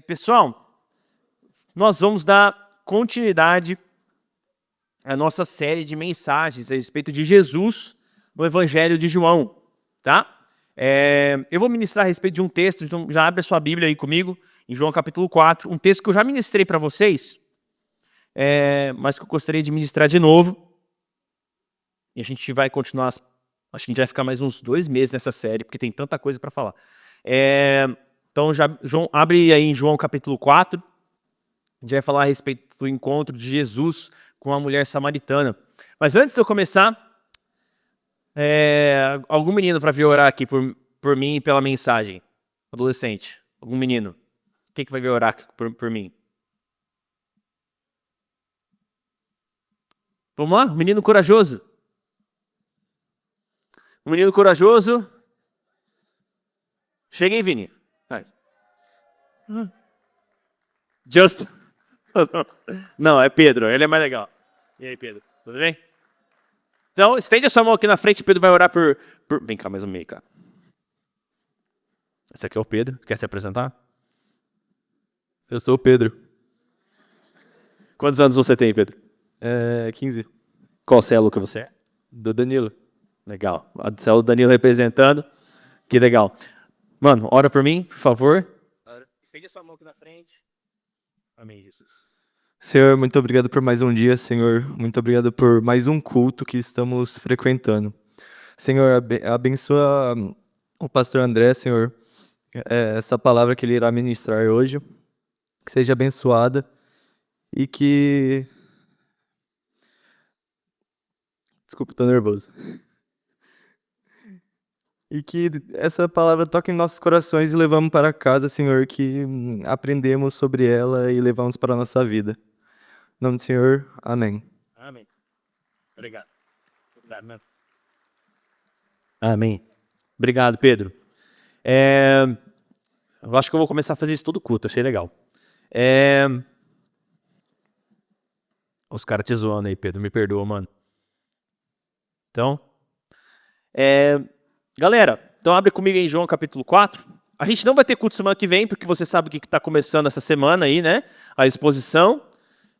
Pessoal, nós vamos dar continuidade à nossa série de mensagens a respeito de Jesus no Evangelho de João, tá? Eu vou ministrar a respeito de um texto, então já abre a sua Bíblia aí comigo, em João capítulo 4, um texto que eu já ministrei para vocês, mas que eu gostaria de ministrar de novo. E a gente vai continuar, acho que a gente vai ficar mais uns 2 meses nessa série, porque tem tanta coisa para falar. Então, João, abre aí em João capítulo 4, a gente vai falar a respeito do encontro de Jesus com a mulher samaritana. Mas antes de eu começar, algum menino para vir orar aqui por mim e pela mensagem? Adolescente, algum menino? Quem que vai vir orar por mim? Vamos lá? Menino corajoso. Um menino corajoso. Cheguei, Vini. Vai. Just. Não, é Pedro. Ele é mais legal. E aí, Pedro? Tudo bem? Então, estende a sua mão aqui na frente. Pedro vai orar por... Vem cá, mais um meio, cara. Esse aqui é o Pedro. Quer se apresentar? Eu sou o Pedro. Quantos anos você tem, Pedro? 15. Qual célula que você é? Do Danilo. Legal. A célula do Danilo representando. Que legal. Mano, ora por mim, por favor. Estende a sua mão aqui na frente. Amém, Jesus. Senhor, muito obrigado por mais um dia, Senhor. Muito obrigado por mais um culto que estamos frequentando. Senhor, abençoa o pastor André, Senhor. Essa palavra que ele irá ministrar hoje, que seja abençoada e que... Desculpa, estou nervoso. E que essa palavra toque em nossos corações e levamos para casa, Senhor, que aprendemos sobre ela e levamos para a nossa vida. Em nome do Senhor, amém. Amém. Obrigado. Amém. Obrigado, Pedro. Eu acho que eu vou começar a fazer isso todo culto, achei legal. Os caras te zoando aí, Pedro, me perdoa, mano. Então, galera, então abre comigo em João capítulo 4. A gente não vai ter culto semana que vem, porque você sabe o que está começando essa semana aí, né? A exposição.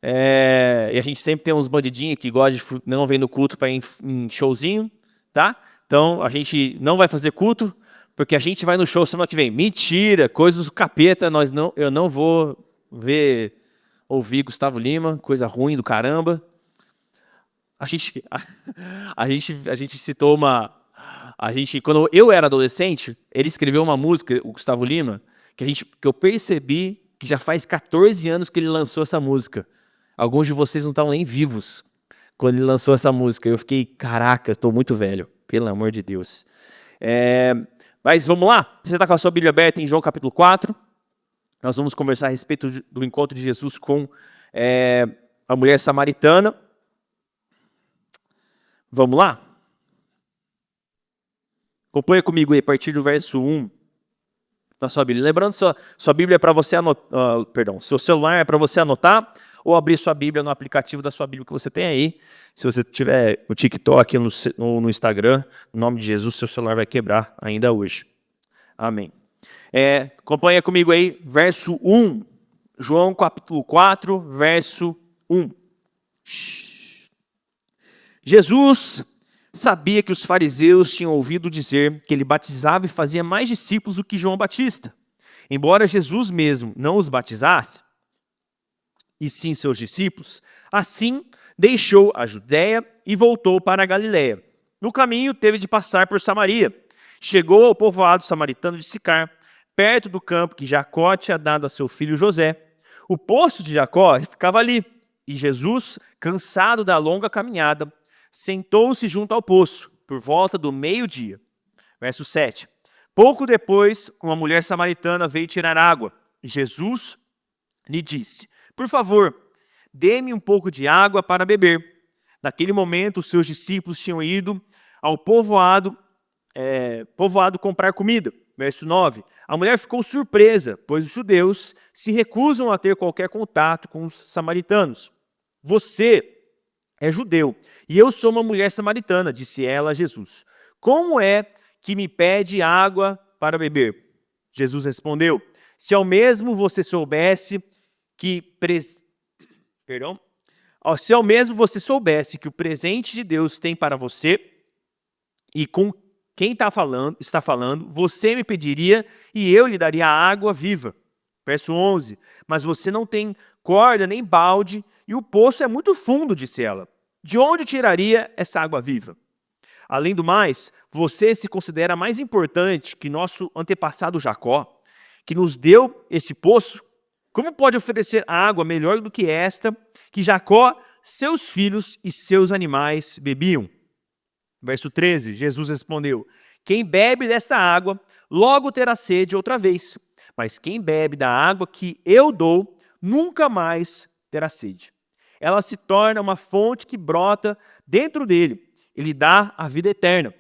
E a gente sempre tem uns bandidinhos que gostam de não vem no culto para ir em showzinho, tá? Então a gente não vai fazer culto, porque a gente vai no show semana que vem. Mentira, coisas do capeta, eu não vou ouvir Gustavo Lima, coisa ruim do caramba. A gente citou quando eu era adolescente, ele escreveu uma música, o Gustavo Lima, que eu percebi que já faz 14 anos que ele lançou essa música. Alguns de vocês não estavam nem vivos quando ele lançou essa música. Eu fiquei, caraca, estou muito velho, pelo amor de Deus. Mas vamos lá? Você está com a sua Bíblia aberta em João capítulo 4. Nós vamos conversar a respeito do encontro de Jesus com a mulher samaritana. Vamos lá? Acompanha comigo aí a partir do verso 1 na sua Bíblia. Lembrando, sua Bíblia é para você anotar, seu celular é para você anotar ou abrir sua Bíblia no aplicativo da sua Bíblia que você tem aí. Se você tiver no TikTok, no Instagram, no nome de Jesus, seu celular vai quebrar ainda hoje. Amém. Acompanha comigo aí, verso 1. João capítulo 4, verso 1. Jesus sabia que os fariseus tinham ouvido dizer que ele batizava e fazia mais discípulos do que João Batista. Embora Jesus mesmo não os batizasse, e sim seus discípulos, assim deixou a Judéia e voltou para a Galiléia. No caminho teve de passar por Samaria. Chegou ao povoado samaritano de Sicar, perto do campo que Jacó tinha dado a seu filho José. O poço de Jacó ficava ali, e Jesus, cansado da longa caminhada, sentou-se junto ao poço, por volta do meio-dia. Verso 7. Pouco depois, uma mulher samaritana veio tirar água, e Jesus lhe disse: por favor, dê-me um pouco de água para beber. Naquele momento, os seus discípulos tinham ido ao povoado comprar comida. Verso 9. A mulher ficou surpresa, pois os judeus se recusam a ter qualquer contato com os samaritanos. Você é judeu, e eu sou uma mulher samaritana, disse ela a Jesus. Como é que me pede água para beber? Jesus respondeu: Se ao mesmo você soubesse que se ao mesmo você soubesse que o presente de Deus tem para você e com quem está falando, você me pediria e eu lhe daria água viva. Verso 11. Mas você não tem corda nem balde e o poço é muito fundo, disse ela. De onde tiraria essa água viva? Além do mais, você se considera mais importante que nosso antepassado Jacó, que nos deu esse poço? Como pode oferecer água melhor do que esta, que Jacó, seus filhos e seus animais bebiam? Verso 13, Jesus respondeu: quem bebe desta água, logo terá sede outra vez. Mas quem bebe da água que eu dou, nunca mais terá sede. Ela se torna uma fonte que brota dentro dele e lhe dá a vida eterna.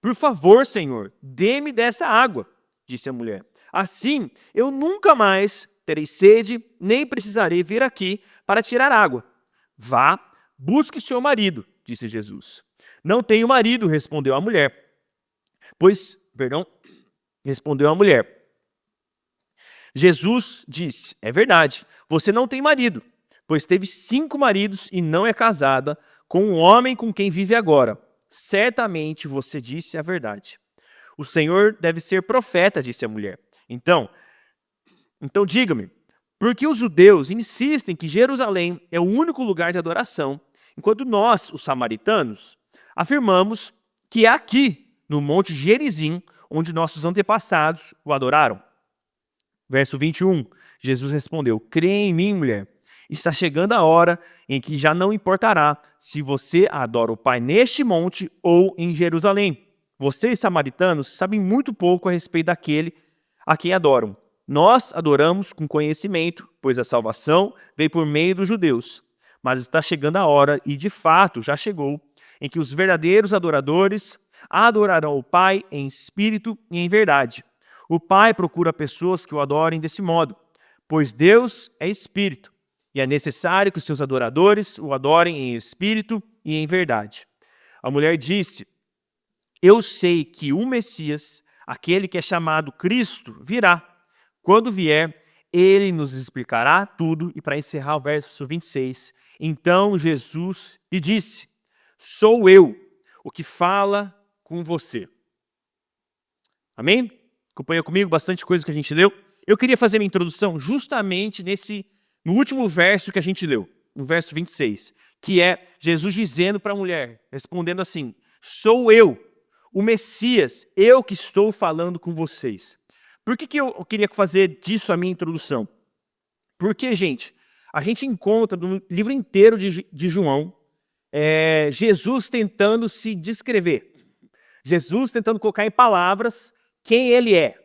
Por favor, Senhor, dê-me dessa água, disse a mulher. Assim, eu nunca mais terei sede, nem precisarei vir aqui para tirar água. Vá, busque seu marido, disse Jesus. Não tenho marido, respondeu a mulher. Respondeu a mulher. Jesus disse, é verdade, você não tem marido, pois teve 5 maridos e não é casada com o homem com quem vive agora. Certamente você disse a verdade. O Senhor deve ser profeta, disse a mulher. Então diga-me, por que os judeus insistem que Jerusalém é o único lugar de adoração, enquanto nós, os samaritanos, afirmamos que é aqui, no Monte Gerizim, onde nossos antepassados o adoraram? Verso 21, Jesus respondeu, crê em mim, mulher. Está chegando a hora em que já não importará se você adora o Pai neste monte ou em Jerusalém. Vocês, samaritanos, sabem muito pouco a respeito daquele a quem adoram. Nós adoramos com conhecimento, pois a salvação veio por meio dos judeus. Mas está chegando a hora, e de fato já chegou, em que os verdadeiros adoradores adorarão o Pai em espírito e em verdade. O Pai procura pessoas que o adorem desse modo, pois Deus é espírito, e é necessário que os seus adoradores o adorem em espírito e em verdade. A mulher disse, eu sei que o Messias, aquele que é chamado Cristo, virá. Quando vier, ele nos explicará tudo. E para encerrar o verso 26, então Jesus lhe disse, sou eu o que fala com você. Amém? Acompanha comigo bastante coisa que a gente leu. Eu queria fazer minha introdução justamente no último verso que a gente leu, no verso 26, que é Jesus dizendo para a mulher, respondendo assim, sou eu, o Messias, eu que estou falando com vocês. Por que eu queria fazer disso a minha introdução? Porque, gente, a gente encontra no livro inteiro de João, Jesus tentando se descrever, Jesus tentando colocar em palavras quem ele é,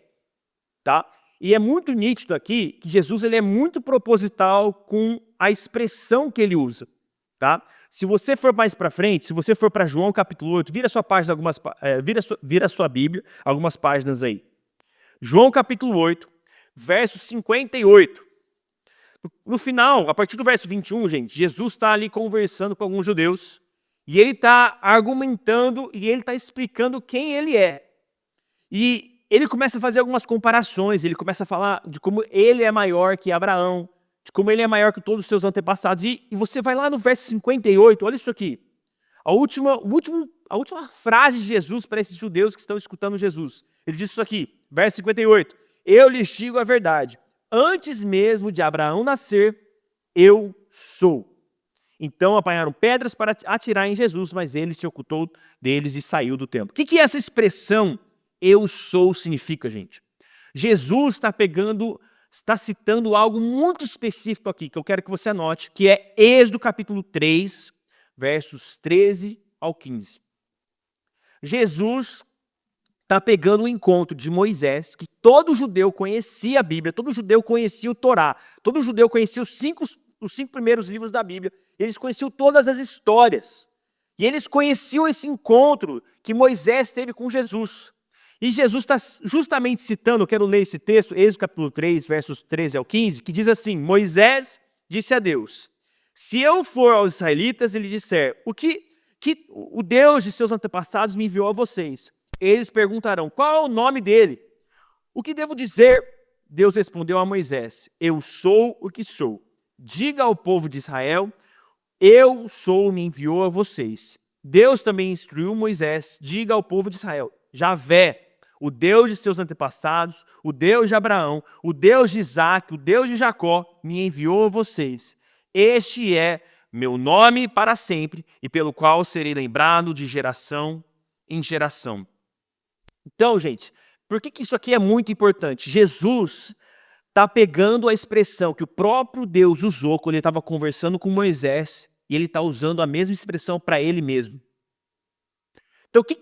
tá? E é muito nítido aqui que Jesus ele é muito proposital com a expressão que ele usa, tá? Se você for mais para frente, se você for para João capítulo 8, vira a sua Bíblia, algumas páginas aí. João capítulo 8, verso 58. No final, a partir do verso 21, gente, Jesus está ali conversando com alguns judeus e ele está argumentando e ele está explicando quem ele é. E ele começa a fazer algumas comparações, ele começa a falar de como ele é maior que Abraão, de como ele é maior que todos os seus antepassados. E você vai lá no verso 58, olha isso aqui. A última frase de Jesus para esses judeus que estão escutando Jesus. Ele diz isso aqui, verso 58. Eu lhes digo a verdade, antes mesmo de Abraão nascer, eu sou. Então apanharam pedras para atirar em Jesus, mas ele se ocultou deles e saiu do templo. O que essa expressão eu sou significa, gente? Jesus está citando algo muito específico aqui, que eu quero que você anote, que é Êxodo capítulo 3, versos 13 ao 15. Jesus está pegando o encontro de Moisés, que todo judeu conhecia a Bíblia, todo judeu conhecia o Torá, todo judeu conhecia os cinco primeiros livros da Bíblia, eles conheciam todas as histórias. E eles conheciam esse encontro que Moisés teve com Jesus. E Jesus está justamente citando, eu quero ler esse texto, Êxodo capítulo 3, versos 13 ao 15, que diz assim, Moisés disse a Deus, se eu for aos israelitas e lhe disser, que o Deus de seus antepassados me enviou a vocês, eles perguntarão, qual é o nome dele? O que devo dizer Deus respondeu a Moisés: eu sou o que sou. Diga ao povo de Israel: eu sou, me enviou a vocês. Deus também instruiu Moisés: diga ao povo de Israel: Javé, o Deus de seus antepassados, o Deus de Abraão, o Deus de Isaque, o Deus de Jacó, me enviou a vocês. Este é meu nome para sempre, e pelo qual serei lembrado de geração em geração. Então, gente, por que isso aqui é muito importante? Jesus está pegando a expressão que o próprio Deus usou quando ele estava conversando com Moisés, e ele está usando a mesma expressão para ele mesmo. Então, o que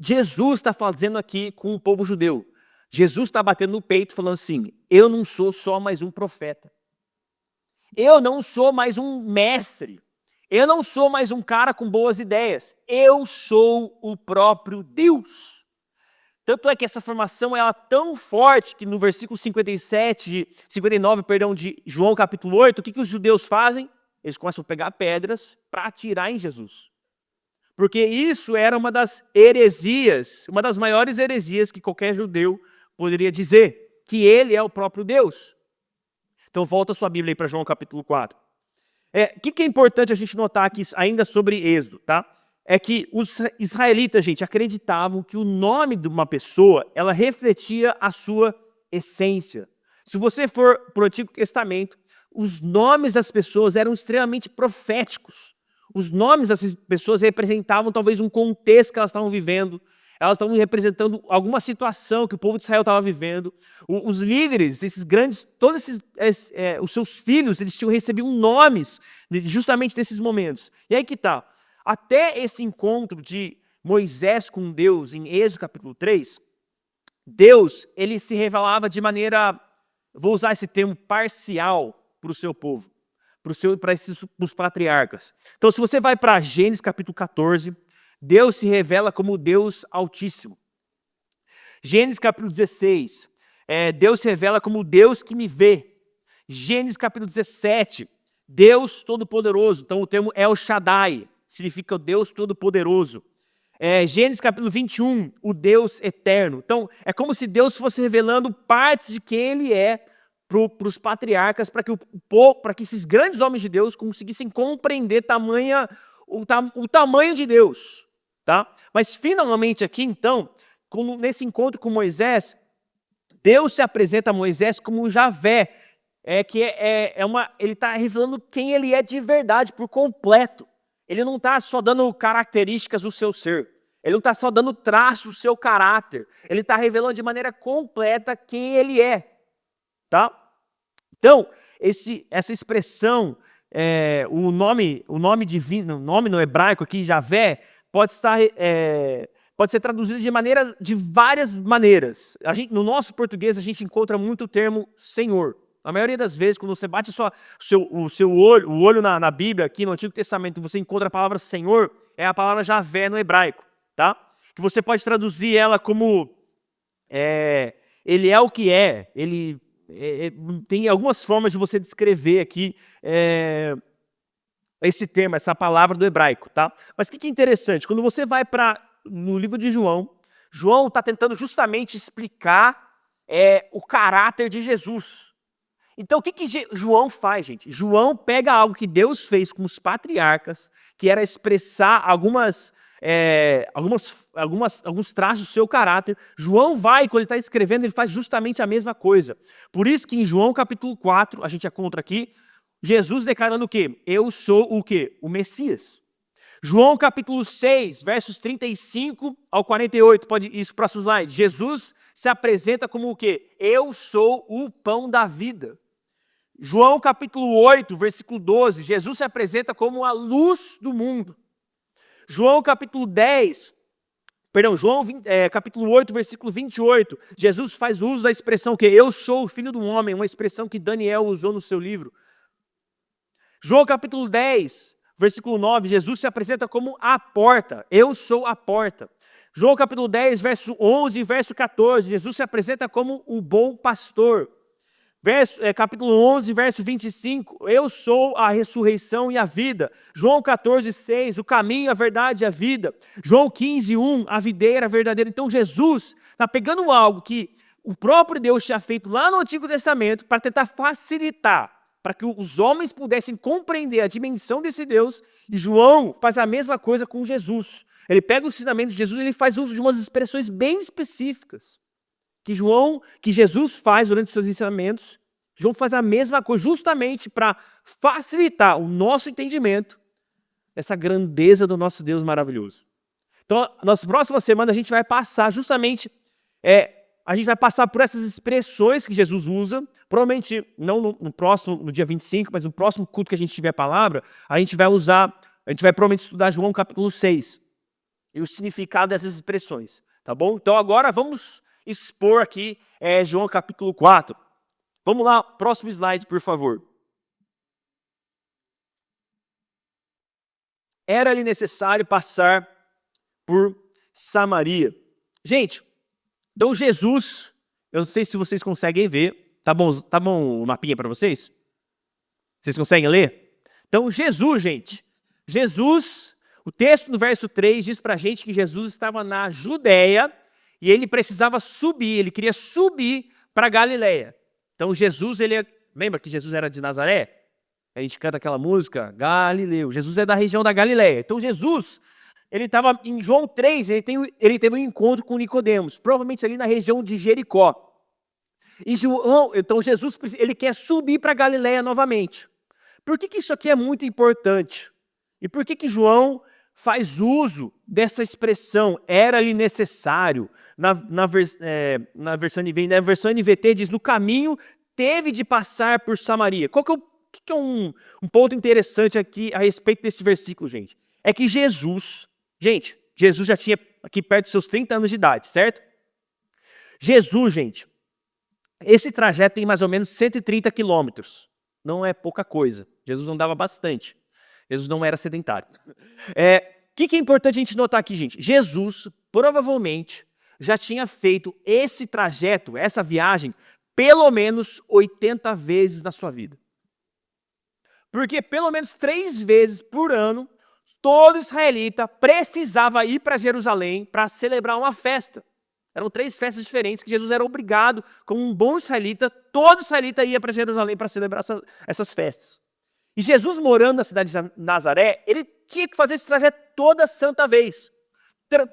Jesus está fazendo aqui com o povo judeu? Jesus está batendo no peito falando assim: eu não sou só mais um profeta. Eu não sou mais um mestre. Eu não sou mais um cara com boas ideias. Eu sou o próprio Deus. Tanto é que essa formação é tão forte que no versículo 59, de João capítulo 8, o que os judeus fazem? Eles começam a pegar pedras para atirar em Jesus. Porque isso era uma das heresias, uma das maiores heresias que qualquer judeu poderia dizer, que ele é o próprio Deus. Então volta a sua Bíblia aí para João capítulo 4. O que é importante a gente notar aqui ainda sobre Êxodo, tá? É que os israelitas, gente, acreditavam que o nome de uma pessoa, ela refletia a sua essência. Se você for para o Antigo Testamento, os nomes das pessoas eram extremamente proféticos. Os nomes dessas pessoas representavam talvez um contexto que elas estavam vivendo. Elas estavam representando alguma situação que o povo de Israel estava vivendo. Os líderes, esses grandes, todos os seus filhos, eles tinham recebido nomes justamente desses momentos. E aí que está. Até esse encontro de Moisés com Deus em Êxodo capítulo 3, Deus ele se revelava de maneira, vou usar esse termo, parcial para o seu povo, para os patriarcas. Então, se você vai para Gênesis capítulo 14, Deus se revela como Deus Altíssimo. Gênesis capítulo 16, Deus se revela como Deus que me vê. Gênesis capítulo 17, Deus Todo-Poderoso. Então o termo El Shaddai significa o Deus Todo-Poderoso. Gênesis capítulo 21, o Deus Eterno. Então é como se Deus fosse revelando partes de quem Ele é para os patriarcas, para que esses grandes homens de Deus conseguissem compreender o tamanho de Deus. Tá? Mas finalmente aqui então, nesse encontro com Moisés, Deus se apresenta a Moisés como Javé, ele está revelando quem ele é de verdade, por completo. Ele não está só dando características do seu ser, ele não está só dando traços do seu caráter, ele está revelando de maneira completa quem ele é. Tá? Então, essa expressão, o nome divino, o nome no hebraico aqui, Javé, pode ser traduzido de várias maneiras. No nosso português, a gente encontra muito o termo Senhor. A maioria das vezes, quando você bate o seu olho na Bíblia, aqui no Antigo Testamento, você encontra a palavra Senhor, é a palavra Javé no hebraico. Tá? Que você pode traduzir ela como Ele é o que é. Tem algumas formas de você descrever aqui esse termo, essa palavra do hebraico, tá? Mas o que é interessante? Quando você vai no livro de João está tentando justamente explicar o caráter de Jesus. Então o que João faz, gente? João pega algo que Deus fez com os patriarcas, que era expressar alguns traços do seu caráter. João quando ele está escrevendo, ele faz justamente a mesma coisa. Por isso que em João capítulo 4, a gente encontra aqui, Jesus declarando o quê? Eu sou o quê? O Messias. João capítulo 6, versos 35 ao 48, pode ir para o próximo slide. Jesus se apresenta como o quê? Eu sou o pão da vida. João capítulo 8, versículo 12, Jesus se apresenta como a luz do mundo. João capítulo 8, versículo 28, Jesus faz uso da expressão que eu sou o filho do homem, uma expressão que Daniel usou no seu livro. João capítulo 10, versículo 9, Jesus se apresenta como a porta, eu sou a porta. João capítulo 10, verso 11 e verso 14, Jesus se apresenta como o bom pastor. Capítulo 11, verso 25, eu sou a ressurreição e a vida. João 14, 6, o caminho, a verdade e a vida. João 15, 1, a videira verdadeira. Então Jesus está pegando algo que o próprio Deus tinha feito lá no Antigo Testamento para tentar facilitar, para que os homens pudessem compreender a dimensão desse Deus. E João faz a mesma coisa com Jesus. Ele pega os ensinamentos de Jesus e ele faz uso de umas expressões bem específicas que Jesus faz durante os seus ensinamentos. João faz a mesma coisa justamente para facilitar o nosso entendimento dessa grandeza do nosso Deus maravilhoso. Então, nas próximas semanas a gente vai passar justamente, a gente vai passar por essas expressões que Jesus usa. Provavelmente não no dia 25, mas no próximo culto que a gente tiver a palavra, a gente vai provavelmente estudar João capítulo 6 e o significado dessas expressões, tá bom? Então agora vamos expor aqui João capítulo 4. Vamos lá, próximo slide, por favor. Era-lhe necessário passar por Samaria. Gente, então Jesus, eu não sei se vocês conseguem ver, tá bom o mapinha para vocês? Vocês conseguem ler? Então Jesus, gente, o texto no verso 3 diz pra gente que Jesus estava na Judéia e ele precisava subir, ele queria subir para Galiléia. Então Jesus, lembra que Jesus era de Nazaré? A gente canta aquela música, Galileu. Jesus é da região da Galiléia. Então Jesus, ele estava em João 3, ele teve um encontro com Nicodemos, provavelmente ali na região de Jericó. E então Jesus, ele quer subir para Galiléia novamente. Por que isso aqui é muito importante? E por que João faz uso dessa expressão, era-lhe necessário? Na versão NVT diz, no caminho teve de passar por Samaria. Qual que é um ponto interessante aqui a respeito desse versículo, gente? É que Jesus já tinha aqui perto dos seus 30 anos de idade, certo? Jesus, gente, esse trajeto tem mais ou menos 130 quilômetros. Não é pouca coisa. Jesus andava bastante. Jesus não era sedentário. O que é importante a gente notar aqui, gente? Jesus provavelmente já tinha feito esse trajeto, essa viagem, pelo menos 80 vezes na sua vida. Porque pelo menos 3 vezes por ano, todo israelita precisava ir para Jerusalém para celebrar uma festa. Eram 3 festas diferentes que Jesus era obrigado, como um bom israelita, todo israelita ia para Jerusalém para celebrar essas festas. E Jesus, morando na cidade de Nazaré, ele tinha que fazer esse trajeto toda santa vez.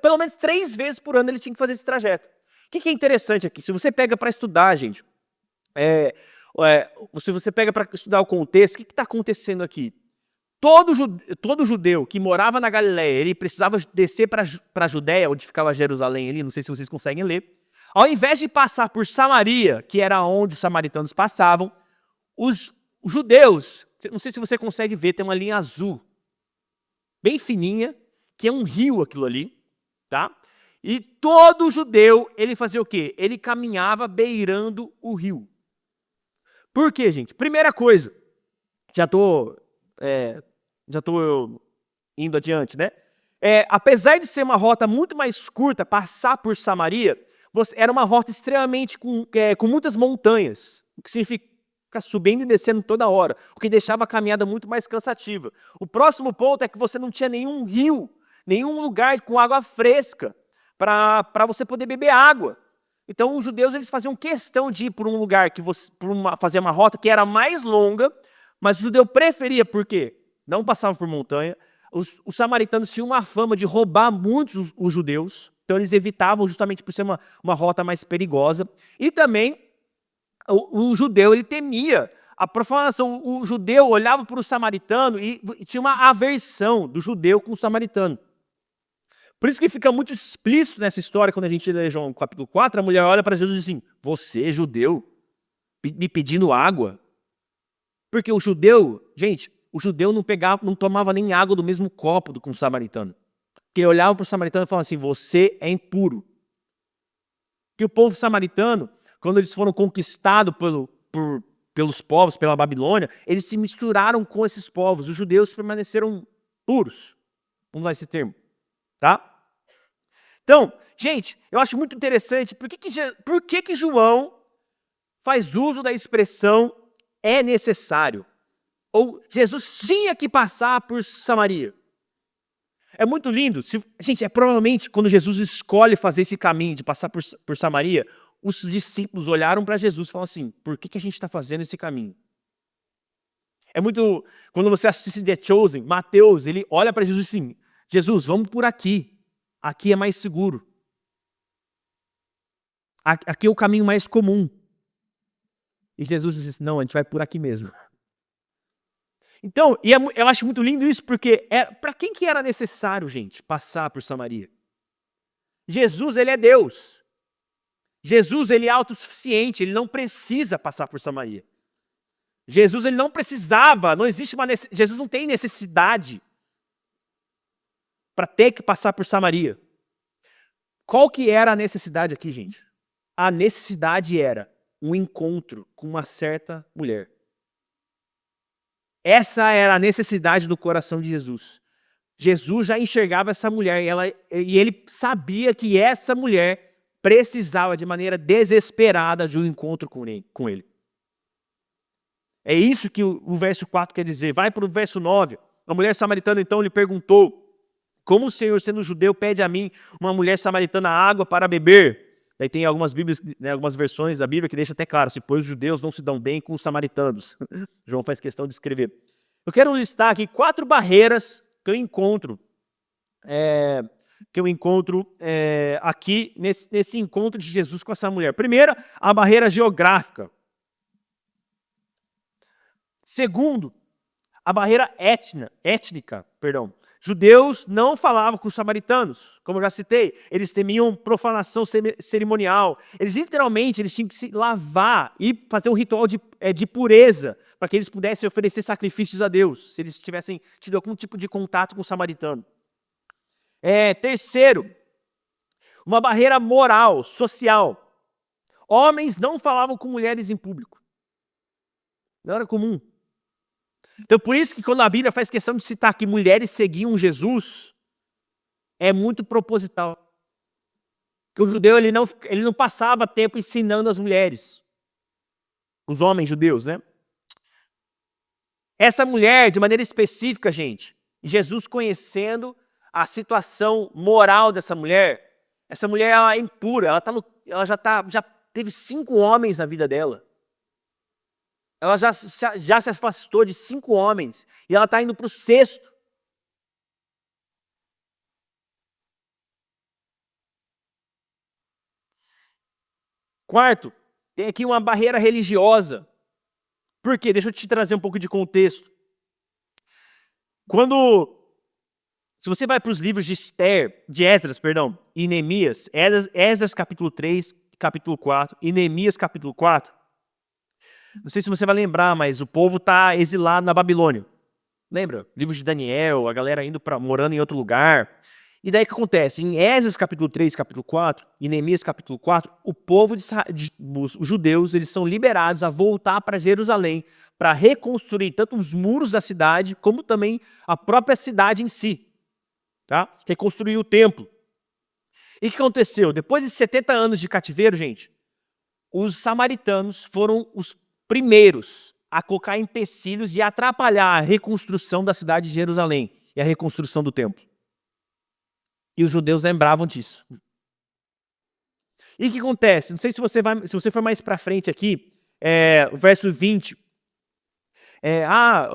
Pelo menos 3 vezes por ano ele tinha que fazer esse trajeto. O que é interessante aqui? Se você pega para estudar, gente, se você pega para estudar o contexto, o que está acontecendo aqui? Todo judeu que morava na Galiléia, ele precisava descer para a Judéia, onde ficava Jerusalém ali, não sei se vocês conseguem ler. Ao invés de passar por Samaria, que era onde os samaritanos passavam, os judeus, não sei se você consegue ver, tem uma linha azul, bem fininha, que é um rio aquilo ali, tá? E todo judeu, ele fazia o quê? Ele caminhava beirando o rio. Por quê, gente? Primeira coisa, já tô indo adiante, né? Apesar de ser uma rota muito mais curta, passar por Samaria, era uma rota extremamente com muitas montanhas, o que significa ficar subindo e descendo toda hora, o que deixava a caminhada muito mais cansativa. O próximo ponto é que você não tinha nenhum rio, nenhum lugar com água fresca para você poder beber água. Então os judeus eles faziam questão de ir por um lugar fazer uma rota que era mais longa, mas o judeu preferia, por quê? Não passava por montanha. Os samaritanos tinham uma fama de roubar muitos os judeus, então eles evitavam justamente por ser uma rota mais perigosa. E também o judeu ele temia a profanação. O judeu olhava para o samaritano e tinha uma aversão do judeu com o samaritano. Por isso que fica muito explícito nessa história, quando a gente lê João capítulo 4, a mulher olha para Jesus e diz assim, você, judeu, me pedindo água? Porque o judeu não tomava nem água do mesmo copo com o samaritano. Porque ele olhava para o samaritano e falava assim, você é impuro. Porque o povo samaritano, quando eles foram conquistados pelos povos, pela Babilônia, eles se misturaram com esses povos. Os judeus permaneceram puros. Vamos usar esse termo. Tá? Então, gente, eu acho muito interessante por que João faz uso da expressão é necessário. Ou Jesus tinha que passar por Samaria. É muito lindo. Gente, provavelmente quando Jesus escolhe fazer esse caminho de passar por Samaria, os discípulos olharam para Jesus e falaram assim, por que a gente está fazendo esse caminho? É muito, quando você assiste The Chosen, Mateus, ele olha para Jesus assim, Jesus, vamos por aqui, aqui é mais seguro. Aqui é o caminho mais comum. E Jesus disse, não, a gente vai por aqui mesmo. Então, eu acho muito lindo isso, porque para quem que era necessário, gente, passar por Samaria? Jesus, ele é Deus. Jesus, ele é autossuficiente, ele não precisa passar por Samaria. Jesus, ele não precisava, Jesus não tem necessidade para ter que passar por Samaria. Qual que era a necessidade aqui, gente? A necessidade era um encontro com uma certa mulher. Essa era a necessidade do coração de Jesus. Jesus já enxergava essa mulher e ele sabia que essa mulher precisava de maneira desesperada de um encontro com ele. É isso que o verso 4 quer dizer. Vai para o verso 9. A mulher samaritana então lhe perguntou, como o Senhor, sendo judeu, pede a mim, uma mulher samaritana, água para beber? Daí tem algumas Bíblias, né, algumas versões da Bíblia que deixa até claro, pois os judeus não se dão bem com os samaritanos. João faz questão de escrever. Eu quero listar aqui 4 barreiras que eu encontro aqui nesse encontro de Jesus com essa mulher. Primeiro, a barreira geográfica. Segundo, a barreira étnica. Judeus não falavam com os samaritanos, como eu já citei. Eles temiam profanação cerimonial. Eles tinham que se lavar e fazer um ritual de pureza para que eles pudessem oferecer sacrifícios a Deus, se eles tivessem tido algum tipo de contato com o samaritano. Terceiro, uma barreira moral, social. Homens não falavam com mulheres em público. Não era comum. Então, por isso que quando a Bíblia faz questão de citar que mulheres seguiam Jesus, é muito proposital. Porque o judeu ele não passava tempo ensinando as mulheres. Os homens judeus, né? Essa mulher, de maneira específica, gente, Jesus conhecendo a situação moral dessa mulher, essa mulher ela é impura, ela já teve 5 homens na vida dela. Ela já se afastou de 5 homens e ela está indo para o 6º. Quarto, tem aqui uma barreira religiosa. Por quê? Deixa eu te trazer um pouco de contexto. Se você vai para os livros de Esdras, e Neemias, Esdras capítulo 3, capítulo 4, e Neemias capítulo 4, não sei se você vai lembrar, mas o povo está exilado na Babilônia. Lembra? Livro de Daniel, a galera morando em outro lugar. E daí o que acontece? Em Esdras capítulo 3, capítulo 4, e Neemias capítulo 4, o povo os judeus, eles são liberados a voltar para Jerusalém para reconstruir tanto os muros da cidade, como também a própria cidade em si. Tá? Reconstruir o templo. E o que aconteceu? Depois de 70 anos de cativeiro, gente, os samaritanos foram os primeiros a colocar empecilhos e atrapalhar a reconstrução da cidade de Jerusalém e a reconstrução do templo. E os judeus lembravam disso. E o que acontece? Não sei se você for mais para frente aqui, o verso 20. A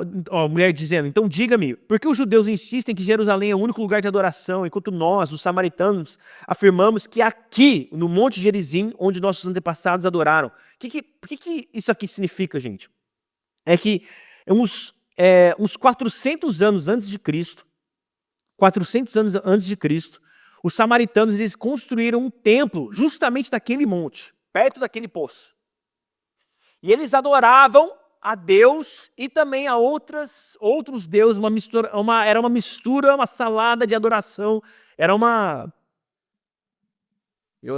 mulher dizendo, então diga-me, por que os judeus insistem que Jerusalém é o único lugar de adoração, enquanto nós, os samaritanos, afirmamos que aqui, no Monte Gerizim, onde nossos antepassados adoraram? O que isso aqui significa, gente? É que uns 400 anos antes de Cristo, os samaritanos eles construíram um templo justamente naquele monte, perto daquele poço. E eles adoravam a Deus e também a outros deuses, era uma mistura, uma salada de adoração, eu vou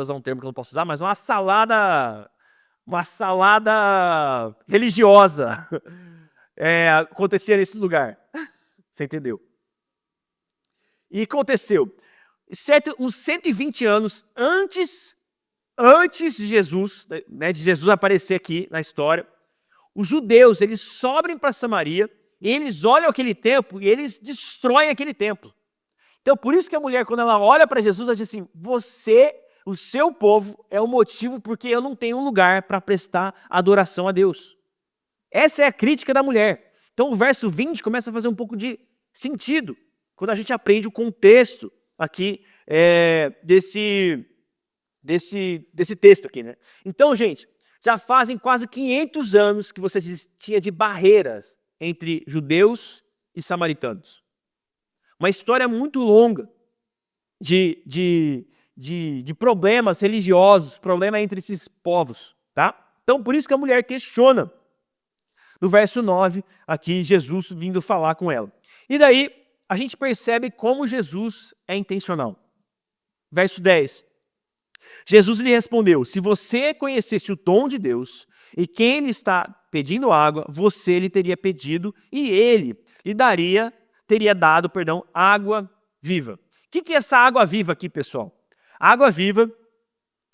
usar um termo que eu não posso usar, mas uma salada religiosa acontecia nesse lugar. Você entendeu? E aconteceu, uns 120 anos antes de Jesus, né, de Jesus aparecer aqui na história, os judeus, eles sobem para Samaria, e eles olham aquele templo e eles destroem aquele templo. Então, por isso que a mulher, quando ela olha para Jesus, ela diz assim, você o seu povo é o motivo porque eu não tenho um lugar para prestar adoração a Deus. Essa é a crítica da mulher. Então o verso 20 começa a fazer um pouco de sentido, quando a gente aprende o contexto aqui desse texto aqui, né? Então, gente, já fazem quase 500 anos que você tinha de barreiras entre judeus e samaritanos. Uma história muito longa de problemas religiosos, problema entre esses povos, tá? Então, por isso que a mulher questiona. No verso 9, aqui, Jesus vindo falar com ela. E daí, a gente percebe como Jesus é intencional. Verso 10. Jesus lhe respondeu: se você conhecesse o dom de Deus e quem lhe está pedindo água, você lhe teria pedido e ele lhe teria dado, água viva. O que é essa água viva aqui, pessoal? A água viva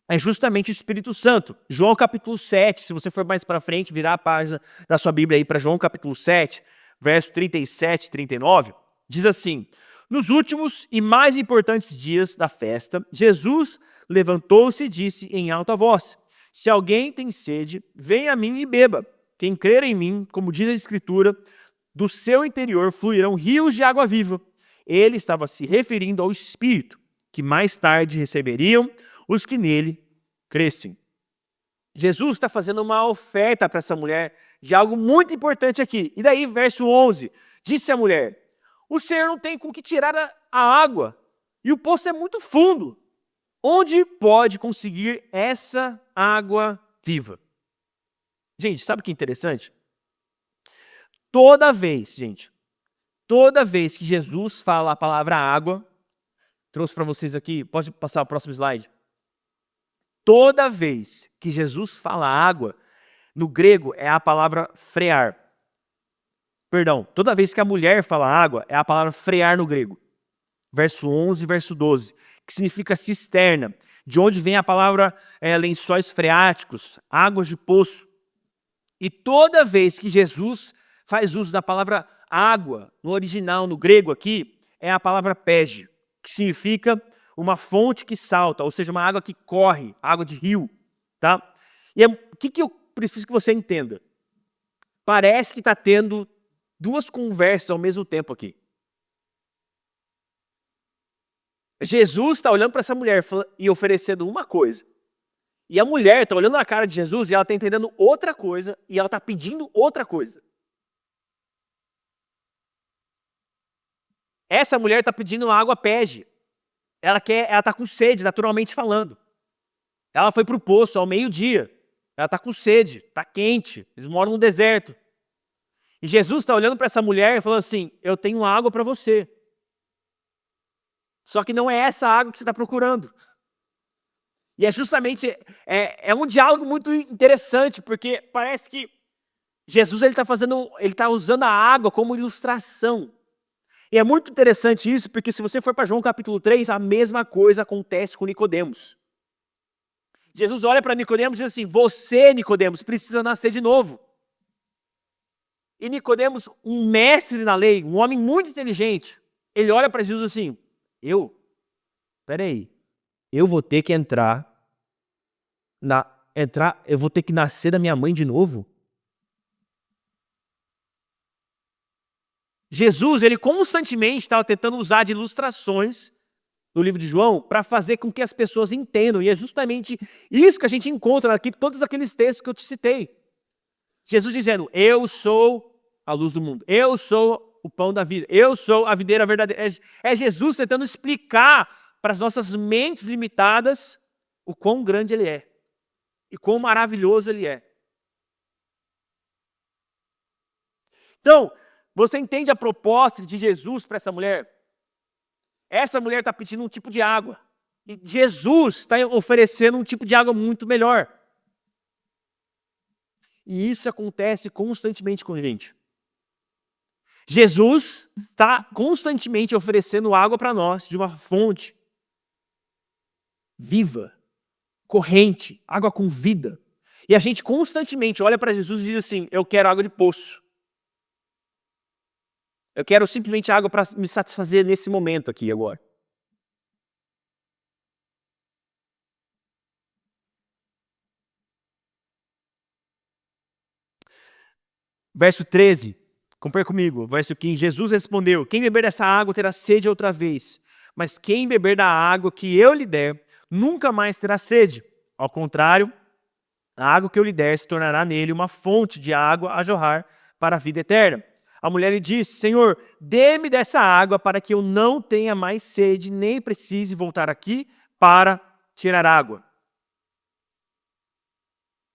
é justamente o Espírito Santo. João capítulo 7, se você for mais para frente, virar a página da sua Bíblia aí para João capítulo 7, verso 37 e 39, diz assim: nos últimos e mais importantes dias da festa, Jesus levantou-se e disse em alta voz: se alguém tem sede, venha a mim e beba. Quem crer em mim, como diz a Escritura, do seu interior fluirão rios de água viva. Ele estava se referindo ao Espírito, que mais tarde receberiam os que nele crescem. Jesus está fazendo uma oferta para essa mulher de algo muito importante aqui. E daí, verso 11, disse a mulher: o Senhor não tem com que tirar a água, e o poço é muito fundo. Onde pode conseguir essa água viva? Gente, sabe o que é interessante? Toda vez que Jesus fala a palavra água, trouxe para vocês aqui, pode passar o próximo slide. Toda vez que Jesus fala água, no grego é a palavra frear. Perdão, toda vez que a mulher fala água, é a palavra frear no grego. Verso 11 e verso 12, que significa cisterna, de onde vem a palavra lençóis freáticos, águas de poço. E toda vez que Jesus faz uso da palavra água, no original, no grego aqui, é a palavra pege, que significa uma fonte que salta, ou seja, uma água que corre, água de rio, tá? E o que eu preciso que você entenda? Parece que está tendo duas conversas ao mesmo tempo aqui. Jesus está olhando para essa mulher e oferecendo uma coisa. E a mulher está olhando na cara de Jesus e ela está entendendo outra coisa e ela está pedindo outra coisa. Essa mulher está pedindo água pege. Ela está com sede, naturalmente falando. Ela foi para o poço ao meio-dia. Ela está com sede, está quente. Eles moram no deserto. E Jesus está olhando para essa mulher e falando assim: eu tenho água para você. Só que não é essa água que você está procurando. E é justamente um diálogo muito interessante, porque parece que Jesus ele está usando a água como ilustração. E é muito interessante isso, porque se você for para João capítulo 3, a mesma coisa acontece com Nicodemos. Jesus olha para Nicodemos e diz assim: você, Nicodemos, precisa nascer de novo. E Nicodemos, um mestre na lei, um homem muito inteligente, ele olha para Jesus assim: eu vou ter que eu vou ter que nascer da minha mãe de novo? Jesus, ele constantemente estava tentando usar de ilustrações no livro de João para fazer com que as pessoas entendam. E é justamente isso que a gente encontra aqui, todos aqueles textos que eu te citei. Jesus dizendo: eu sou a luz do mundo. Eu sou o pão da vida. Eu sou a videira verdadeira. É Jesus tentando explicar para as nossas mentes limitadas o quão grande ele é. E quão maravilhoso ele é. Então, você entende a proposta de Jesus para essa mulher? Essa mulher está pedindo um tipo de água. E Jesus está oferecendo um tipo de água muito melhor. E isso acontece constantemente com a gente. Jesus está constantemente oferecendo água para nós de uma fonte viva, corrente, água com vida. E a gente constantemente olha para Jesus e diz assim: eu quero água de poço. Eu quero simplesmente água para me satisfazer nesse momento aqui agora. Verso 13, acompanha comigo, verso 15. Jesus respondeu: quem beber dessa água terá sede outra vez, mas quem beber da água que eu lhe der, nunca mais terá sede. Ao contrário, a água que eu lhe der se tornará nele uma fonte de água a jorrar para a vida eterna. A mulher lhe disse: Senhor, dê-me dessa água para que eu não tenha mais sede, nem precise voltar aqui para tirar água.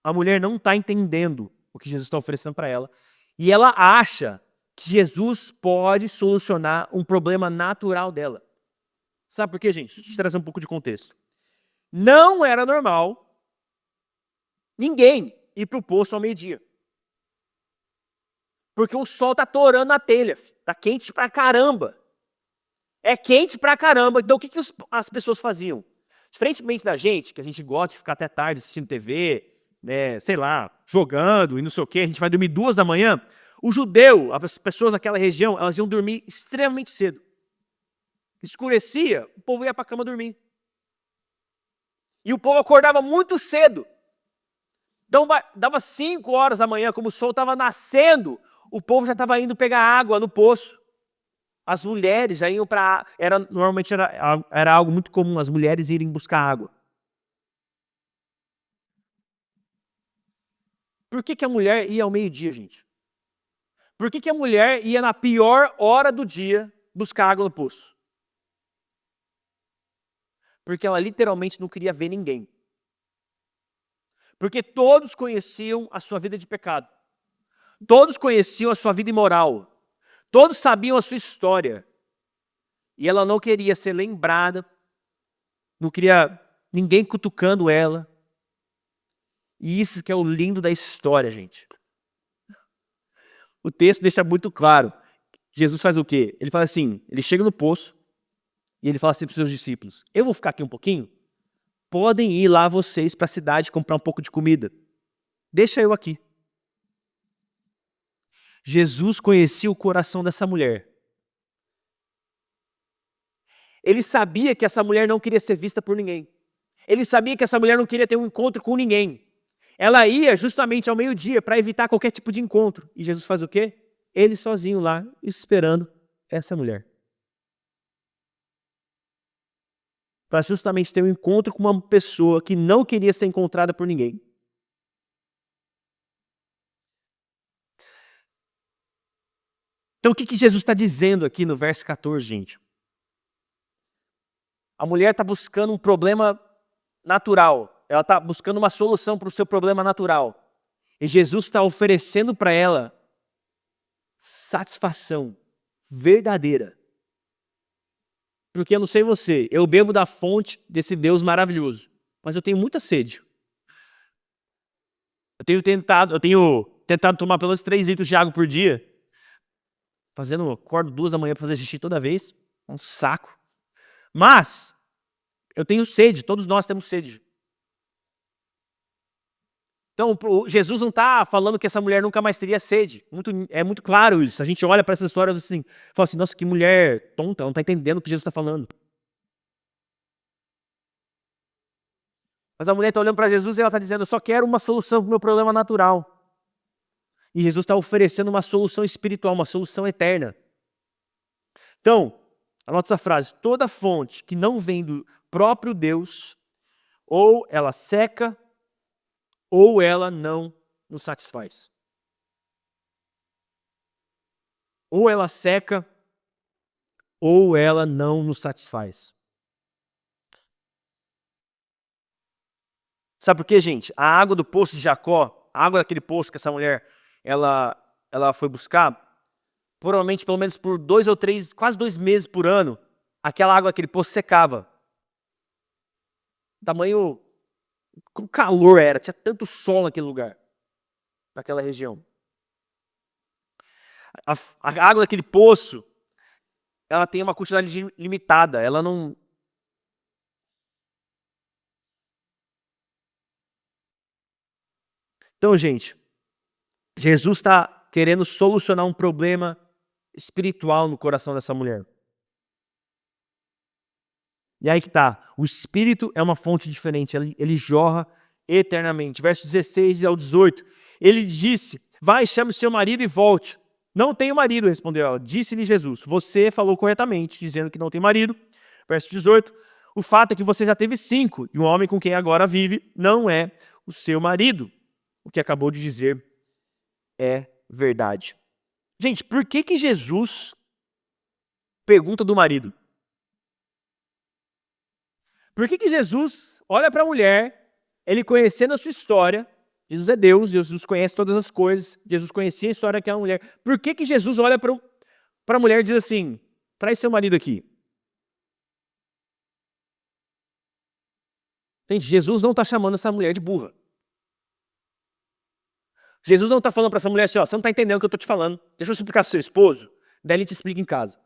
A mulher não está entendendo o que Jesus está oferecendo para ela. E ela acha que Jesus pode solucionar um problema natural dela. Sabe por quê, gente? Deixa eu te trazer um pouco de contexto. Não era normal ninguém ir para o poço ao meio-dia. Porque o sol está torando na telha. Está quente pra caramba. É quente pra caramba. Então o que as pessoas faziam? Diferentemente da gente, que a gente gosta de ficar até tarde assistindo TV, né, sei lá, jogando e não sei o quê, a gente vai dormir 2 da manhã. O judeu, as pessoas daquela região, elas iam dormir extremamente cedo. Escurecia, o povo ia para a cama dormir. E o povo acordava muito cedo. Então dava 5 horas da manhã, como o sol estava nascendo, o povo já estava indo pegar água no poço. As mulheres já iam para... Normalmente era algo muito comum, as mulheres irem buscar água. Por que a mulher ia ao meio-dia, gente? Por que a mulher ia na pior hora do dia buscar água no poço? Porque ela literalmente não queria ver ninguém. Porque todos conheciam a sua vida de pecado. Todos conheciam a sua vida imoral. Todos sabiam a sua história. E ela não queria ser lembrada. Não queria ninguém cutucando ela. E isso que é o lindo da história, gente. O texto deixa muito claro. Jesus faz o quê? Ele fala assim, ele chega no poço e ele fala assim para os seus discípulos: eu vou ficar aqui um pouquinho, podem ir lá vocês para a cidade comprar um pouco de comida. Deixa eu aqui. Jesus conhecia o coração dessa mulher. Ele sabia que essa mulher não queria ser vista por ninguém. Ele sabia que essa mulher não queria ter um encontro com ninguém. Ela ia justamente ao meio-dia para evitar qualquer tipo de encontro. E Jesus faz o quê? Ele sozinho lá, esperando essa mulher. Para justamente ter um encontro com uma pessoa que não queria ser encontrada por ninguém. Então o que Jesus está dizendo aqui no verso 14, gente? A mulher está buscando um problema natural. Ela está buscando uma solução para o seu problema natural. E Jesus está oferecendo para ela satisfação verdadeira. Porque eu não sei você, eu bebo da fonte desse Deus maravilhoso, mas eu tenho muita sede. Eu tenho tentado tomar pelo menos 3 litros de água por dia. Acordo 2 da manhã para fazer xixi toda vez. É um saco. Mas eu tenho sede, todos nós temos sede. Então, Jesus não está falando que essa mulher nunca mais teria sede. É muito claro isso. A gente olha para essa história assim, fala assim, nossa, que mulher tonta, ela não está entendendo o que Jesus está falando. Mas a mulher está olhando para Jesus e ela está dizendo, eu só quero uma solução para o meu problema natural. E Jesus está oferecendo uma solução espiritual, uma solução eterna. Então, anota essa frase, toda fonte que não vem do próprio Deus, ou ela seca, ou ela não nos satisfaz. Ou ela seca, ou ela não nos satisfaz. Sabe por quê, gente? A água do poço de Jacó, a água daquele poço que essa mulher ela foi buscar, provavelmente pelo menos por 2 ou 3, quase 2 meses por ano, aquela água daquele poço secava. Tamanho... Como calor era, tinha tanto sol naquele lugar, naquela região. A água daquele poço, ela tem uma quantidade limitada, ela não... Então, gente, Jesus está querendo solucionar um problema espiritual no coração dessa mulher. E aí que tá, o Espírito é uma fonte diferente, ele jorra eternamente. Versos 16 ao 18, ele disse, Vai, chame seu marido e volte. Não tenho marido, respondeu ela. Disse-lhe Jesus, você falou corretamente, dizendo que não tem marido. Verso 18, o fato é que você já teve 5, e o homem com quem agora vive não é o seu marido. O que acabou de dizer é verdade. Gente, por que Jesus pergunta do marido? Por que Jesus olha para a mulher, ele conhecendo a sua história, Jesus é Deus, Jesus conhece todas as coisas, Jesus conhecia a história daquela mulher. Por que Jesus olha para a mulher e diz assim, traz seu marido aqui? Gente, Jesus não está chamando essa mulher de burra. Jesus não está falando para essa mulher assim, ó, você não está entendendo o que eu estou te falando. Deixa eu explicar para o seu esposo, daí ele te explica em casa.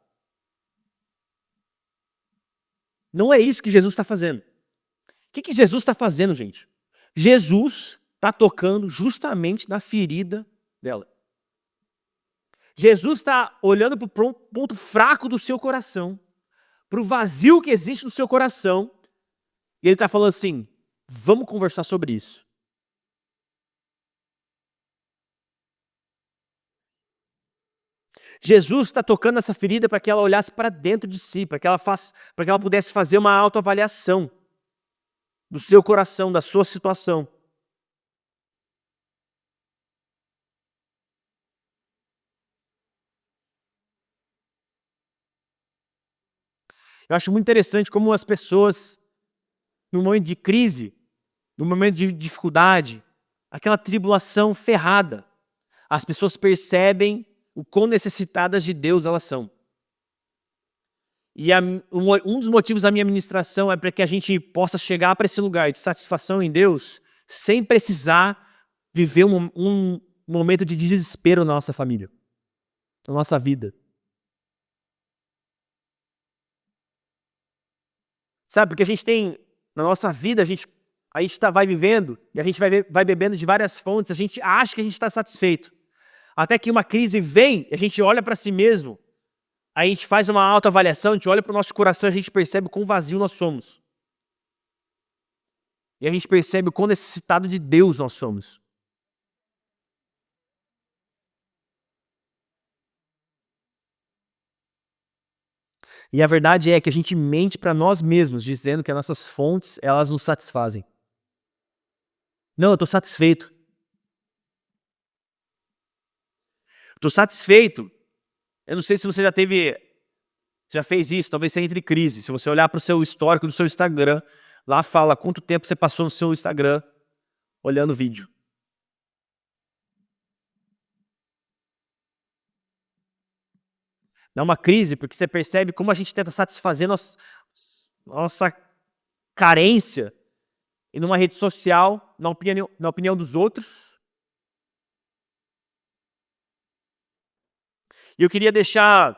Não é isso que Jesus está fazendo. O que Jesus está fazendo, gente? Jesus está tocando justamente na ferida dela. Jesus está olhando para o ponto fraco do seu coração, para o vazio que existe no seu coração, e ele está falando assim, vamos conversar sobre isso. Jesus está tocando essa ferida para que ela olhasse para dentro de si, para que ela pudesse fazer uma autoavaliação do seu coração, da sua situação. Eu acho muito interessante como as pessoas, no momento de crise, no momento de dificuldade, aquela tribulação ferrada, as pessoas percebem o quão necessitadas de Deus elas são. E um dos motivos da minha ministração é para que a gente possa chegar para esse lugar de satisfação em Deus sem precisar viver um momento de desespero na nossa família, na nossa vida. Sabe, porque a gente tem, na nossa vida, a gente vai vivendo e a gente vai bebendo de várias fontes, a gente acha que a gente está satisfeito. Até que uma crise vem, a gente olha para si mesmo, a gente faz uma autoavaliação, a gente olha para o nosso coração e a gente percebe o quão vazio nós somos. E a gente percebe o quão necessitado de Deus nós somos. E a verdade é que a gente mente para nós mesmos, dizendo que as nossas fontes, elas nos satisfazem. Não, eu estou satisfeito. Estou satisfeito. Eu não sei se você já fez isso, talvez você entre em crise. Se você olhar para o seu histórico do seu Instagram, lá fala quanto tempo você passou no seu Instagram olhando vídeo. Dá uma crise, porque você percebe como a gente tenta satisfazer nossa carência em uma rede social, na opinião dos outros. E eu queria deixar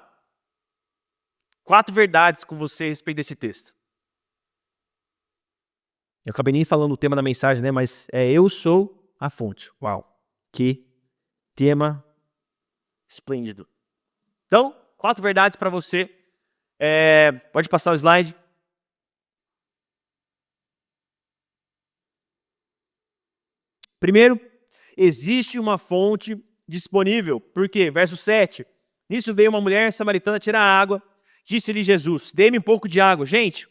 4 verdades com você a respeito desse texto. Eu acabei nem falando o tema da mensagem, né? Mas eu sou a fonte. Uau! Que tema esplêndido. Então, 4 verdades para você. Pode passar o slide. Primeiro, existe uma fonte disponível. Por quê? Verso 7. Nisso veio uma mulher samaritana tirar água. Disse-lhe Jesus, dê-me um pouco de água. Gente,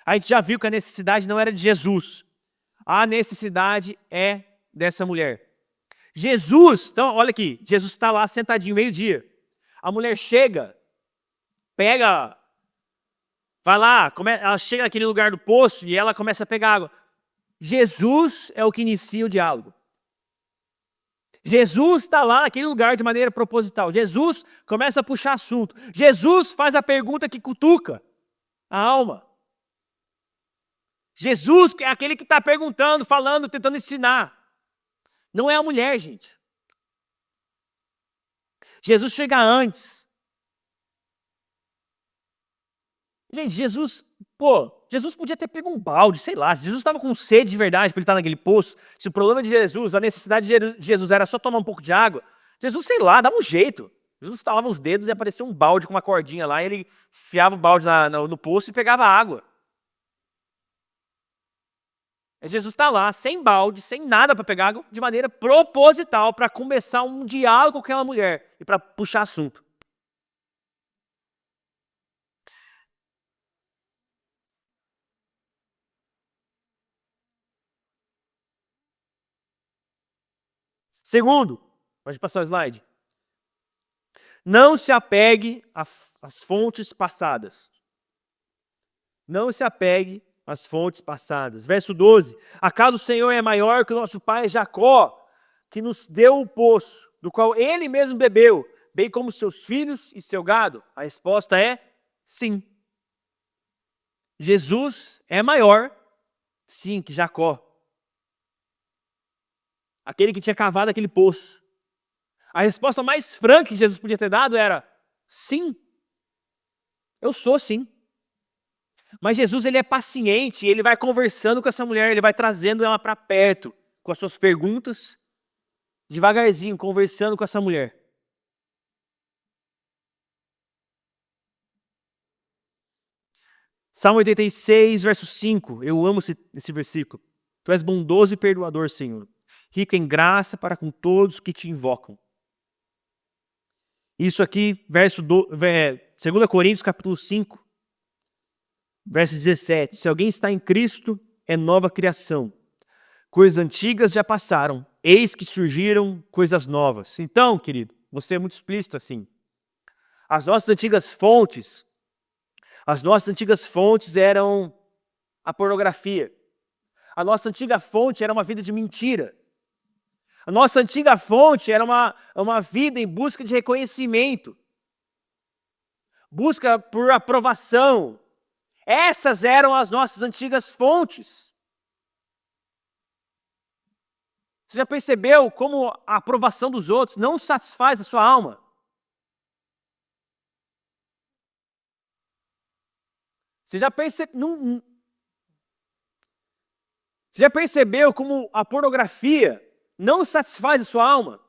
a gente já viu que a necessidade não era de Jesus. A necessidade é dessa mulher. Jesus, então olha aqui, Jesus está lá sentadinho, meio-dia. A mulher chega, vai lá, ela chega naquele lugar do poço e ela começa a pegar água. Jesus é o que inicia o diálogo. Jesus está lá naquele lugar de maneira proposital. Jesus começa a puxar assunto. Jesus faz a pergunta que cutuca a alma. Jesus é aquele que está perguntando, falando, tentando ensinar. Não é a mulher, gente. Jesus chega antes. Gente, Jesus podia ter pego um balde, sei lá. Se Jesus estava com sede de verdade para ele estar naquele poço, se o problema de Jesus, a necessidade de Jesus era só tomar um pouco de água, Jesus, sei lá, dava um jeito. Jesus estalava os dedos e aparecia um balde com uma cordinha lá, e ele enfiava o balde no poço e pegava água. Jesus está lá, sem balde, sem nada para pegar água, de maneira proposital, para começar um diálogo com aquela mulher e para puxar assunto. Segundo, pode passar o slide. Não se apegue às fontes passadas. Não se apegue às fontes passadas. Verso 12. Acaso o Senhor é maior que o nosso pai Jacó, que nos deu o poço, do qual ele mesmo bebeu, bem como seus filhos e seu gado? A resposta é sim. Jesus é maior, sim, que Jacó. Aquele que tinha cavado aquele poço. A resposta mais franca que Jesus podia ter dado era sim. Eu sou sim. Mas Jesus, ele é paciente, ele vai conversando com essa mulher, ele vai trazendo ela para perto, com as suas perguntas, devagarzinho, conversando com essa mulher. Salmo 86, verso 5, eu amo esse versículo. Tu és bondoso e perdoador, Senhor, rico em graça para com todos que te invocam. Isso aqui, 2 Coríntios capítulo 5, verso 17. Se alguém está em Cristo, é nova criação. Coisas antigas já passaram, eis que surgiram coisas novas. Então, querido, você é muito explícito assim. As nossas antigas fontes eram a pornografia. A nossa antiga fonte era uma vida de mentira. A nossa antiga fonte era uma vida em busca de reconhecimento. Busca por aprovação. Essas eram as nossas antigas fontes. Você já percebeu como a aprovação dos outros não satisfaz a sua alma? Você já percebeu como a pornografia não satisfaz a sua alma?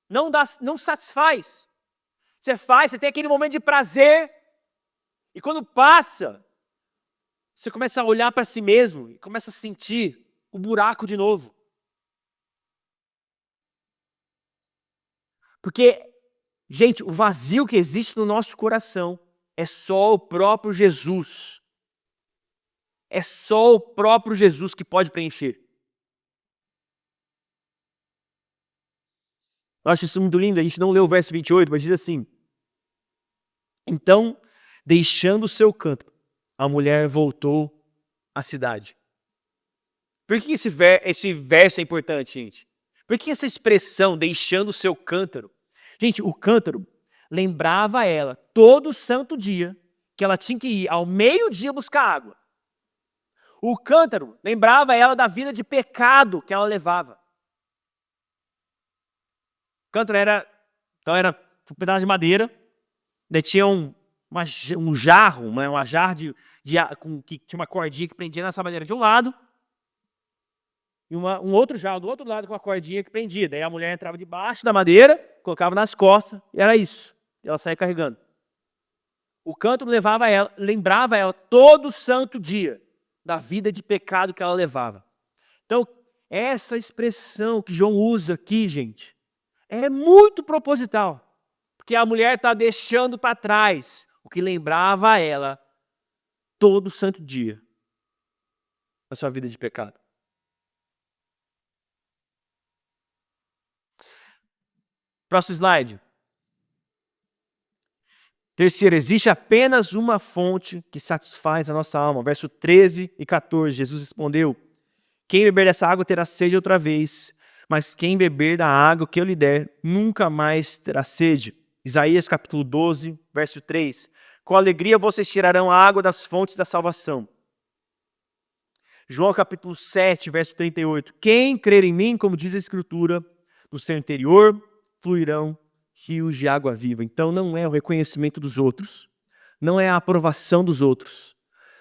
Não satisfaz. Você tem aquele momento de prazer, e quando passa, você começa a olhar para si mesmo e começa a sentir o buraco de novo. Porque, gente, o vazio que existe no nosso coração é só o próprio Jesus. É só o próprio Jesus que pode preencher. Eu acho isso muito lindo, a gente não leu o verso 28, mas diz assim: então, deixando o seu cântaro, a mulher voltou à cidade. Por que esse verso é importante, gente? Por que essa expressão, deixando o seu cântaro? Gente, o cântaro lembrava ela, todo santo dia, que ela tinha que ir ao meio-dia buscar água. O cântaro lembrava ela da vida de pecado que ela levava. O cântaro era um pedaço de madeira, daí tinha um jarro, uma jarra que tinha uma cordinha que prendia nessa madeira de um lado, e um outro jarro do outro lado com uma cordinha que prendia. Daí a mulher entrava debaixo da madeira, colocava nas costas, e era isso. E ela saía carregando. O cântaro lembrava ela todo santo dia da vida de pecado que ela levava. Então, essa expressão que João usa aqui, gente, é muito proposital. Porque a mulher está deixando para trás o que lembrava a ela todo santo dia na sua vida de pecado. Próximo slide. Terceiro, existe apenas uma fonte que satisfaz a nossa alma. Verso 13 e 14, Jesus respondeu: quem beber dessa água terá sede outra vez, mas quem beber da água que eu lhe der, nunca mais terá sede. Isaías capítulo 12, verso 3. Com alegria vocês tirarão a água das fontes da salvação. João capítulo 7, verso 38. Quem crer em mim, como diz a Escritura, do seu interior fluirão rios de água viva. Então não é o reconhecimento dos outros, não é a aprovação dos outros,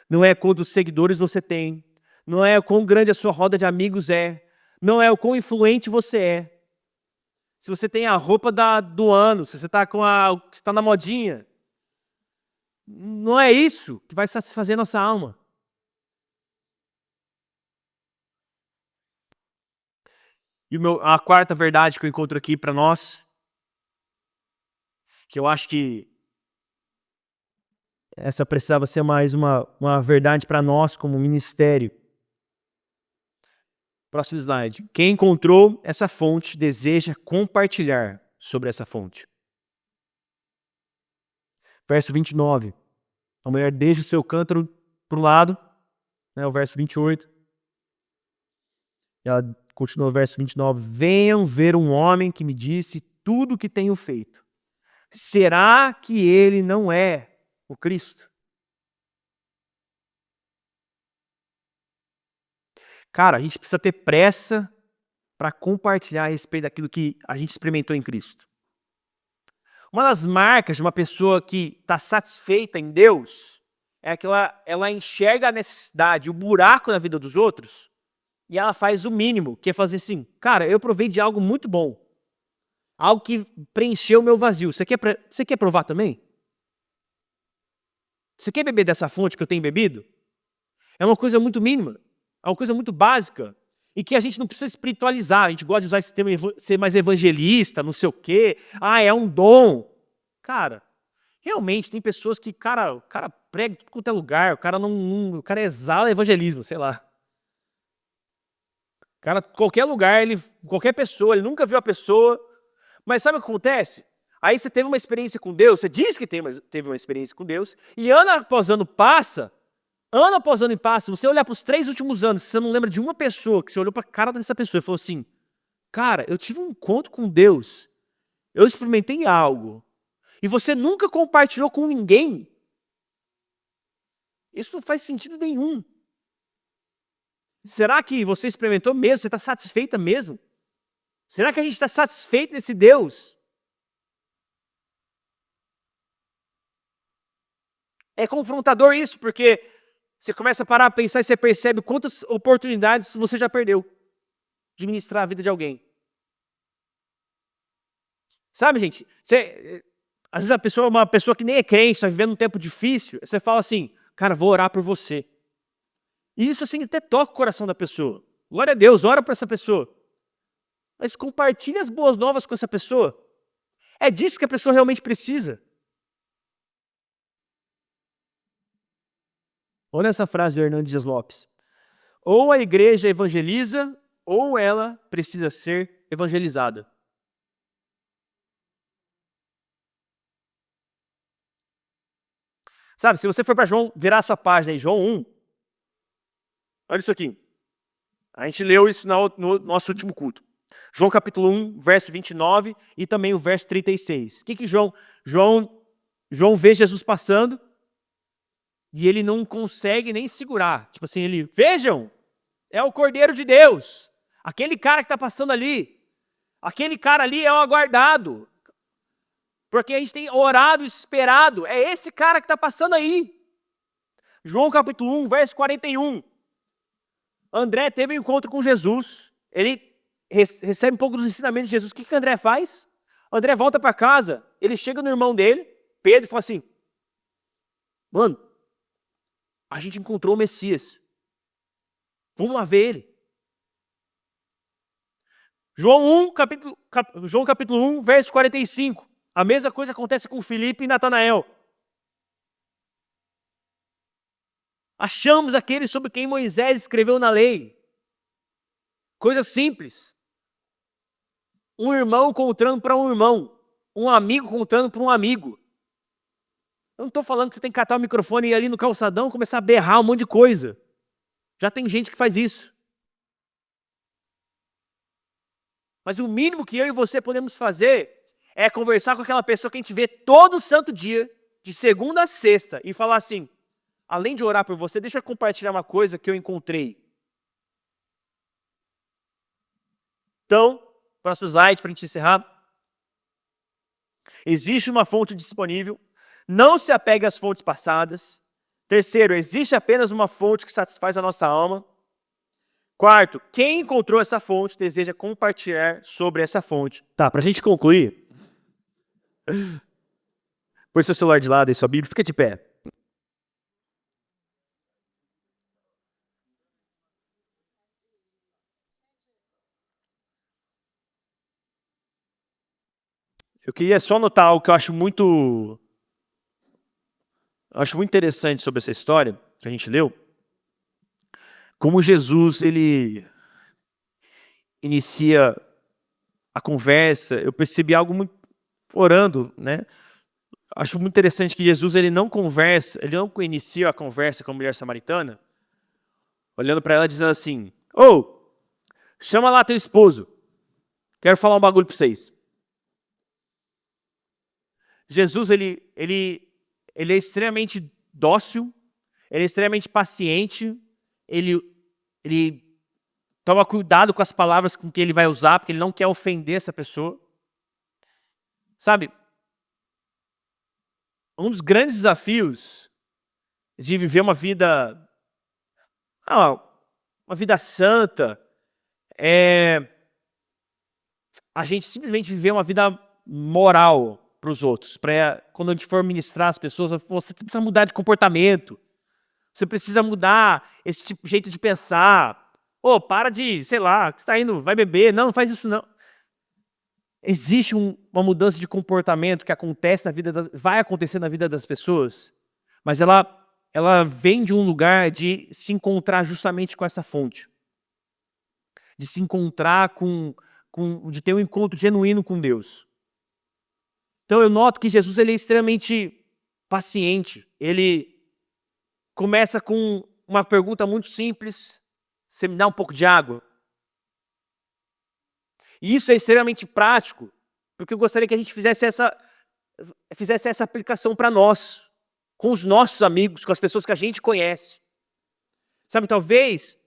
não é quantos seguidores você tem, não é o quão grande a sua roda de amigos é, não é o quão influente você é. Se você tem a roupa do ano, se você está na modinha, Não é isso que vai satisfazer nossa alma. E a quarta verdade que eu encontro aqui para nós, que eu acho que essa precisava ser mais uma verdade para nós como ministério. Próximo slide. Quem encontrou essa fonte deseja compartilhar sobre essa fonte. Verso 29. A mulher deixa o seu cântaro para o lado, né, o verso 28. Ela continua o verso 29. Venham ver um homem que me disse tudo o que tenho feito. Será que ele não é o Cristo? Cara, a gente precisa ter pressa para compartilhar a respeito daquilo que a gente experimentou em Cristo. Uma das marcas de uma pessoa que está satisfeita em Deus é que ela enxerga a necessidade, o buraco na vida dos outros, e ela faz o mínimo, que é fazer assim, cara, eu provei de algo muito bom, algo que preencheu o meu vazio. Você quer provar também? Você quer beber dessa fonte que eu tenho bebido? É uma coisa muito mínima, é uma coisa muito básica, e que a gente não precisa espiritualizar. A gente gosta de usar esse termo, ser mais evangelista, não sei o quê. Ah, é um dom. Cara, realmente tem pessoas que, o cara prega em tudo quanto é lugar, o cara exala evangelismo, sei lá. Cara, qualquer lugar, qualquer pessoa, ele nunca viu a pessoa, mas sabe o que acontece? Aí você teve uma experiência com Deus, você diz que teve uma experiência com Deus, e ano após ano passa, se você olhar para os 3 últimos anos, você não lembra de uma pessoa que você olhou para a cara dessa pessoa e falou assim, cara, eu tive um encontro com Deus, eu experimentei algo, e você nunca compartilhou com ninguém, isso não faz sentido nenhum. Será que você experimentou mesmo? Você está satisfeita mesmo? Será que a gente está satisfeito nesse Deus? É confrontador isso, porque você começa a parar a pensar e você percebe quantas oportunidades você já perdeu de ministrar a vida de alguém. Sabe, gente? Às vezes uma pessoa que nem é crente, está vivendo um tempo difícil, você fala assim, cara, vou orar por você. E isso assim até toca o coração da pessoa. Glória a Deus, ora por essa pessoa. Mas compartilhe as boas novas com essa pessoa. É disso que a pessoa realmente precisa. Olha essa frase do Hernando Dias Lopes. Ou a igreja evangeliza, ou ela precisa ser evangelizada. Sabe, se você for para João, virar a sua página aí, João 1, olha isso aqui. A gente leu isso no nosso último culto. João capítulo 1, verso 29 e também o verso 36. O que João vê Jesus passando e ele não consegue nem segurar. Tipo assim, vejam, é o Cordeiro de Deus. Aquele cara que está passando ali. Aquele cara ali é o aguardado. Porque a gente tem orado e esperado. É esse cara que está passando aí. João capítulo 1, verso 41. André teve um encontro com Jesus. Ele recebe um pouco dos ensinamentos de Jesus. O que André faz? André volta para casa. Ele chega no irmão dele, Pedro, e fala assim, mano, a gente encontrou o Messias. Vamos lá ver ele. João capítulo 1, verso 45. A mesma coisa acontece com Filipe e Natanael. Achamos aquele sobre quem Moisés escreveu na lei. Coisa simples. Um irmão contando para um irmão. Um amigo contando para um amigo. Eu não estou falando que você tem que catar o microfone e ir ali no calçadão e começar a berrar um monte de coisa. Já tem gente que faz isso. Mas o mínimo que eu e você podemos fazer é conversar com aquela pessoa que a gente vê todo santo dia, de segunda a sexta, e falar assim, além de orar por você, deixa eu compartilhar uma coisa que eu encontrei. Então, próximo slide para a gente encerrar. Existe uma fonte disponível. Não se apegue às fontes passadas. Terceiro, existe apenas uma fonte que satisfaz a nossa alma. Quarto, quem encontrou essa fonte deseja compartilhar sobre essa fonte. Tá, para a gente concluir, põe seu celular de lado e sua Bíblia, fica de pé. Eu queria só notar algo que eu acho muito interessante sobre essa história que a gente leu. Como Jesus, ele inicia a conversa. Eu percebi algo muito orando, né? Acho muito interessante que Jesus, ele não inicia a conversa com a mulher samaritana, olhando para ela e dizendo assim: ô, chama lá teu esposo, quero falar um bagulho para vocês. Jesus, ele é extremamente dócil, ele é extremamente paciente, ele toma cuidado com as palavras com que ele vai usar, porque ele não quer ofender essa pessoa. Sabe, um dos grandes desafios de viver uma vida santa é a gente simplesmente viver uma vida moral para os outros. Quando a gente for ministrar as pessoas, você precisa mudar de comportamento. Você precisa mudar esse jeito de pensar. Para de, sei lá, que você está indo, vai beber. Não faz isso não. Existe uma mudança de comportamento que acontece vai acontecer na vida das pessoas, mas ela vem de um lugar de se encontrar justamente com essa fonte. De se encontrar de ter um encontro genuíno com Deus. Então eu noto que Jesus, ele é extremamente paciente. Ele começa com uma pergunta muito simples: você me dá um pouco de água? E isso é extremamente prático, porque eu gostaria que a gente fizesse essa aplicação para nós, com os nossos amigos, com as pessoas que a gente conhece. Sabe, talvez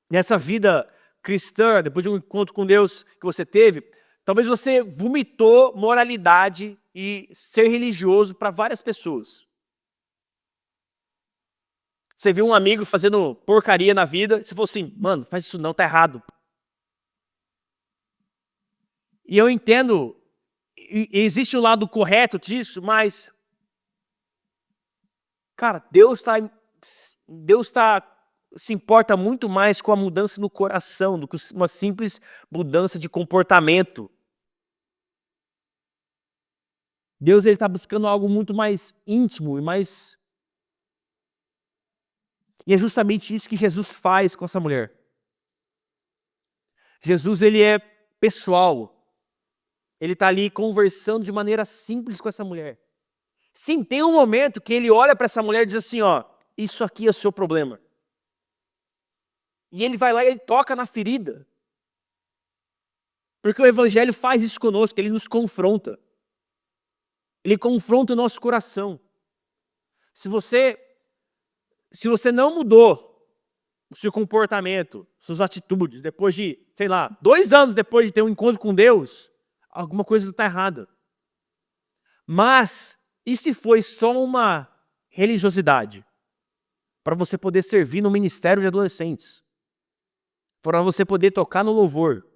nessa vida cristã, depois de um encontro com Deus que você teve, talvez você vomitou moralidade e ser religioso para várias pessoas. Você viu um amigo fazendo porcaria na vida, e você falou assim: mano, faz isso não, tá errado. E eu entendo, existe o lado correto disso, mas, cara, Deus se importa muito mais com a mudança no coração do que uma simples mudança de comportamento. Deus está buscando algo muito mais íntimo e é justamente isso que Jesus faz com essa mulher. Jesus, ele é pessoal. Ele está ali conversando de maneira simples com essa mulher. Sim, tem um momento que ele olha para essa mulher e diz assim: isso aqui é o seu problema. E ele vai lá e ele toca na ferida. Porque o Evangelho faz isso conosco, ele nos confronta. Ele confronta o nosso coração. Se você não mudou o seu comportamento, suas atitudes, depois de, 2 anos depois de ter um encontro com Deus, alguma coisa está errada. Mas, e se foi só uma religiosidade? Para você poder servir no ministério de adolescentes. Para você poder tocar no louvor.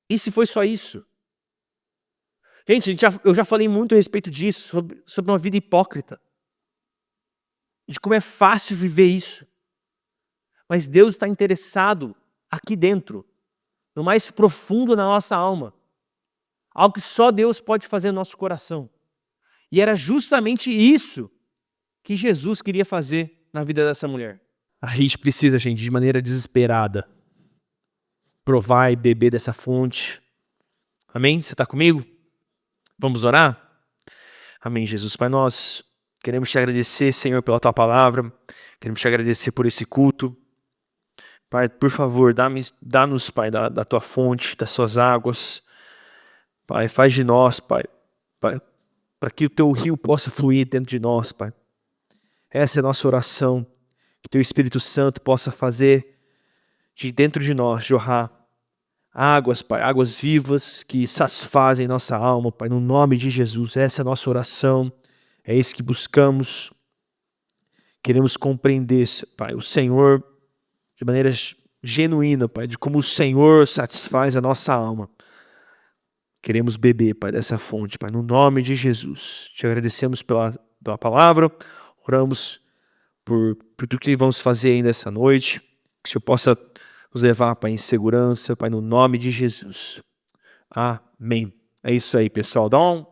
E se foi só isso? Gente, eu já falei muito a respeito disso, sobre uma vida hipócrita. De como é fácil viver isso. Mas Deus está interessado aqui dentro, no mais profundo da nossa alma. Algo que só Deus pode fazer no nosso coração. E era justamente isso que Jesus queria fazer na vida dessa mulher. A gente precisa, gente, de maneira desesperada, provar e beber dessa fonte. Amém? Você está comigo? Vamos orar? Amém, Jesus. Pai, nós queremos te agradecer, Senhor, pela tua palavra. Queremos te agradecer por esse culto. Pai, por favor, dá-nos, Pai, da tua fonte, das suas águas. Pai, faz de nós, Pai, para que o teu rio possa fluir dentro de nós, Pai. Essa é a nossa oração. Que teu Espírito Santo possa fazer de dentro de nós jorrar águas, Pai, águas vivas que satisfazem nossa alma, Pai, no nome de Jesus. Essa é a nossa oração. É isso que buscamos. Queremos compreender, Pai, o Senhor de maneira genuína, Pai, de como o Senhor satisfaz a nossa alma. Queremos beber, Pai, dessa fonte, Pai, no nome de Jesus. Te agradecemos pela palavra, oramos por tudo que vamos fazer ainda essa noite, que o Senhor possa nos levar, Pai, em segurança, Pai, no nome de Jesus. Amém. É isso aí, pessoal. Dá um